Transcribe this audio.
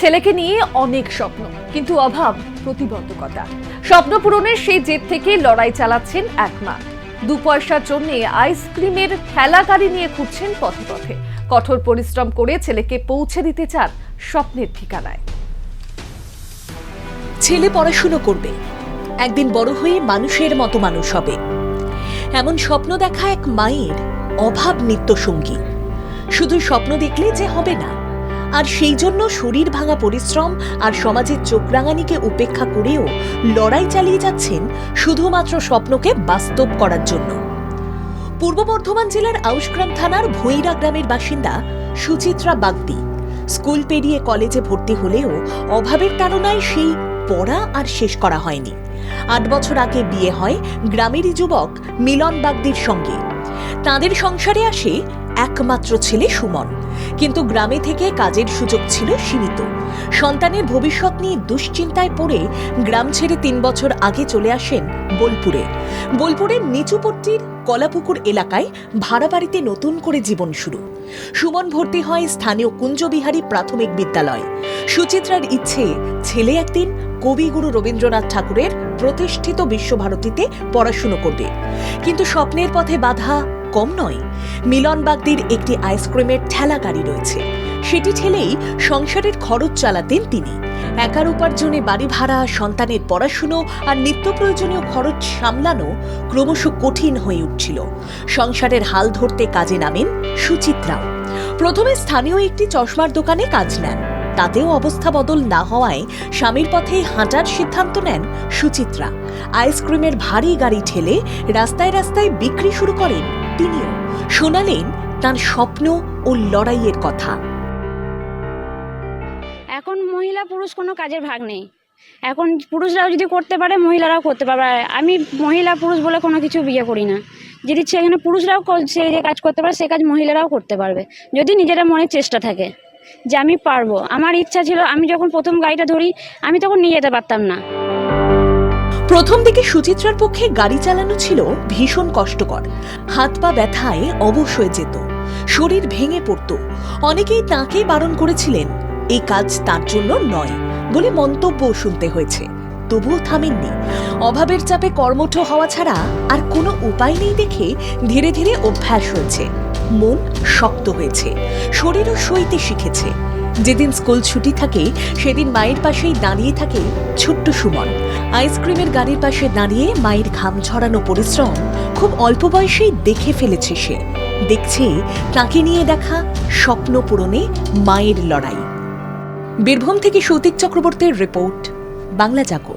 ছেলেকে নিয়ে অনেক স্বপ্ন, কিন্তু অভাব প্রতিবন্ধকতা। স্বপ্ন পূরণের সেই জেদ থেকে লড়াই চালাচ্ছেন এক মা। 2 পয়সার জন্য আইসক্রিমের ঠেলা গাড়ি নিয়ে ঘুরছেন পথে পথে। কঠোর পরিশ্রম করে ছেলেকে পৌঁছে দিতে চান স্বপ্নের ঠিকানায়। ছেলে পড়াশুনো করবে, একদিন বড় হয়ে মানুষের মতো মানুষ হবে, এমন স্বপ্ন দেখা এক মায়ের অভাব নিত্যসঙ্গী। শুধু স্বপ্ন দেখলে যে হবে না, আর সেই জন্য শরীর ভাঙা পরিশ্রম আর সমাজের চোখ রাঙানিকে উপেক্ষা করেও লড়াই চালিয়ে যাচ্ছেন শুধুমাত্র স্বপ্নকে বাস্তব করার জন্য। পূর্ব বর্ধমান জেলার আউশগ্রাম থানার ভৈরা গ্রামের বাসিন্দা সুচিত্রা বাগদি স্কুল পেরিয়ে কলেজে ভর্তি হলেও অভাবের তাড়নায় সেই পড়া আর শেষ করা হয়নি। 8 বছর আগে বিয়ে হয় গ্রামেরই যুবক মিলন বাগদির সঙ্গে। তাদের সংসারে আসে একমাত্র ছেলে সুমন, কিন্তু গ্রামে থেকে কাজের সুযোগ ছিল সীমিত। সন্তানের ভবিষ্যৎ নিয়ে দুশ্চিন্তায় পড়ে গ্রাম ছেড়ে 3 বছর আগে চলে আসেন বোলপুরে। বোলপুরের নিচুপট্টির কলাপুকুর এলাকায় ভাড়া বাড়িতে নতুন করে জীবন শুরু। সুমন ভর্তি হয় স্থানীয় কুঞ্জবিহারী প্রাথমিক বিদ্যালয়। সুচিত্রার ইচ্ছে ছেলে একদিন কবিগুরু রবীন্দ্রনাথ ঠাকুরের প্রতিষ্ঠিত বিশ্বভারতীতে পড়াশুনো করবে, কিন্তু স্বপ্নের পথে বাধা কম নয়। মিলন বাগদির একটি আইসক্রিমের ঠেলা গাড়ি রয়েছে, সেটি ঠেলেই সংসারের খরচ চালাতেন তিনি। একার উপার্জনে বাড়ি ভাড়া, সন্তানের পড়াশুনো আর নিত্য প্রয়োজনীয় খরচ সামলানো ক্রমশ কঠিন হয়ে উঠছিল। সংসারের হাল ধরতে কাজে নামেন সুচিত্রাও। প্রথমে স্থানীয় একটি চশমার দোকানে কাজ নেন, তাতেও অবস্থা বদল না হওয়ায় স্বামীর পথে হাঁটার সিদ্ধান্ত নেন সুচিত্রা। আইসক্রিমের ভারী গাড়ি ঠেলে রাস্তায় রাস্তায় বিক্রি শুরু করেন তিনিও। শোনালেন তার স্বপ্ন ও লড়াইয়ের কথা। এখন মহিলা পুরুষ কোনো কাজের ভাগ নেই। এখন পুরুষরাও যদি করতে পারে, মহিলারাও করতে পারবে। আমি মহিলা পুরুষ বলে কোনো কিছু বিয়ে করি না। যদি সেখানে পুরুষরাও সে যে কাজ করতে পারে, সে কাজ মহিলারাও করতে পারবে, যদি নিজেরা মনে চেষ্টা থাকে যে আমি পারবো। আমার ইচ্ছা ছিল, আমি যখন প্রথম গাড়িটা ধরি আমি তখন নিয়ে যেতে পারতাম না। প্রথম দিকে সুচিত্রার পক্ষে গাড়ি চালানো ছিল ভীষণ কষ্টকর। হাত পা ব্যথায় অবশ হয়ে যেত, শরীর ভেঙে পড়ত। অনেকেই তাঁকে বারণ করেছিলেন, এই কাজ তার জন্য নয় বলে মন্তব্য শুনতে হয়েছে, তবুও থামেননি। অভাবের চাপে কর্মঠ হওয়া ছাড়া আর কোনো উপায় নেই দেখে ধীরে ধীরে অভ্যাস হয়েছে। মন শক্ত হয়েছে, শরীরও সইতে শিখেছে। যেদিন স্কুল ছুটি থাকে সেদিন মায়ের পাশেই দাঁড়িয়ে থাকে ছোট্ট সুমন। আইসক্রিমের গাড়ির পাশে দাঁড়িয়ে মায়ের ঘাম ঝরানো পরিশ্রম খুব অল্প বয়সেই দেখে ফেলেছে সে। দেখছে তাকে নিয়ে দেখা স্বপ্ন পূরণে মায়ের লড়াই। বীরভূম থেকে সৌতিক চক্রবর্তীর রিপোর্ট, বাংলা জাগো।